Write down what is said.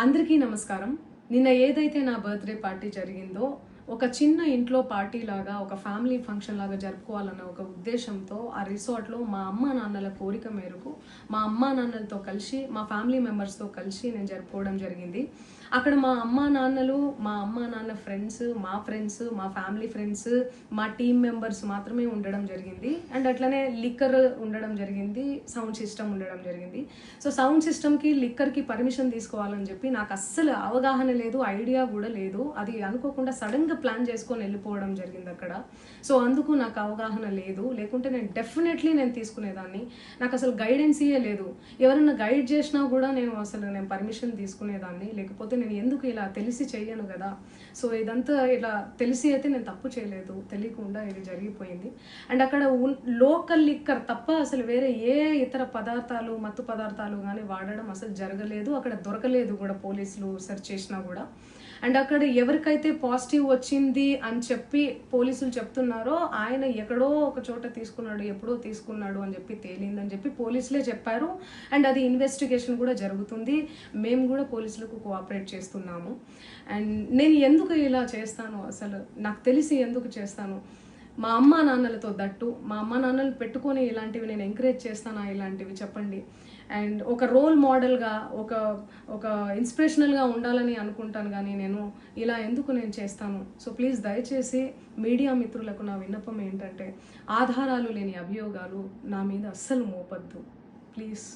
అందరికీ నమస్కారం. నిన్న ఏదైతే నా బర్త్డే పార్టీ జరిగిందో ఒక చిన్న ఇంట్లో పార్టీ లాగా ఒక ఫ్యామిలీ ఫంక్షన్ లాగా జరుపుకోవాలన్న ఒక ఉద్దేశంతో ఆ రిసార్ట్లో మా అమ్మా నాన్నల కోరిక మేరకు మా అమ్మా నాన్నలతో కలిసి మా ఫ్యామిలీ మెంబర్స్తో కలిసి నేను జరుపుకోవడం జరిగింది. అక్కడ మా అమ్మా నాన్న ఫ్రెండ్స్, మా ఫ్యామిలీ ఫ్రెండ్స్, మా టీమ్ మెంబర్స్ మాత్రమే ఉండడం జరిగింది. అండ్ అట్లనే లిక్కర్ ఉండడం జరిగింది, సౌండ్ సిస్టమ్ ఉండడం జరిగింది. సో సౌండ్ సిస్టమ్కి లిక్కర్కి పర్మిషన్ తీసుకోవాలని చెప్పి నాకు అస్సలు అవగాహన లేదు, ఐడియా కూడా లేదు. అది అనుకోకుండా సడన్గా ప్లాన్ చేసుకొని వెళ్ళిపోవడం జరిగింది అక్కడ. సో అందుకు నాకు అవగాహన లేదు, లేకుంటే నేను డెఫినెట్లీ నేను తీసుకునేదాన్ని. నాకు అసలు గైడెన్సీయే లేదు. ఎవరైనా గైడ్ చేసినా కూడా నేను పర్మిషన్ తీసుకునేదాన్ని, లేకపోతే నేను ఎందుకు ఇలా తెలిసి చెయ్యను కదా. సో ఇదంతా ఇలా తెలిసి అయితే నేను తప్పు చేయలేదు, తెలియకుండా ఇది జరిగిపోయింది. అండ్ అక్కడ లోకల్ లిక్కర్ తప్ప అసలు వేరే ఏ ఇతర పదార్థాలు, మత్తు పదార్థాలు కానీ వాడడం అసలు జరగలేదు. అక్కడ దొరకలేదు కూడా, పోలీసులు సెర్చ్ చేసినా కూడా. అండ్ అక్కడ ఎవరికైతే పాజిటివ్ వచ్చింది అని చెప్పి పోలీసులు చెప్తున్నారో ఆయన ఎక్కడో ఒక చోట తీసుకున్నాడు, ఎప్పుడో తీసుకున్నాడు అని చెప్పి తేలిందని చెప్పి పోలీసులే చెప్పారు. అండ్ అది ఇన్వెస్టిగేషన్ కూడా జరుగుతుంది. మేము కూడా పోలీసులకు కోఆపరేట్ చేస్తున్నాము. అండ్ నేను ఎందుకు ఇలా చేస్తాను, అసలు నాకు తెలిసి ఎందుకు చేస్తాను, మా అమ్మా నాన్నలతో దట్టు మా అమ్మా నాన్నలు పెట్టుకొని ఇలాంటివి నేను ఎంకరేజ్ చేస్తానా, ఇలాంటివి చెప్పండి. అండ్ ఒక రోల్ మోడల్గా, ఒక ఇన్స్పిరేషనల్గా ఉండాలని అనుకుంటాను, కానీ నేను ఇలా ఎందుకు నేను చేస్తాను. సో ప్లీజ్ దయచేసి మీడియా మిత్రులకు నా విన్నపం ఏంటంటే, ఆధారాలు లేని అభియోగాలు నా మీద అస్సలు మోపద్దు ప్లీజ్.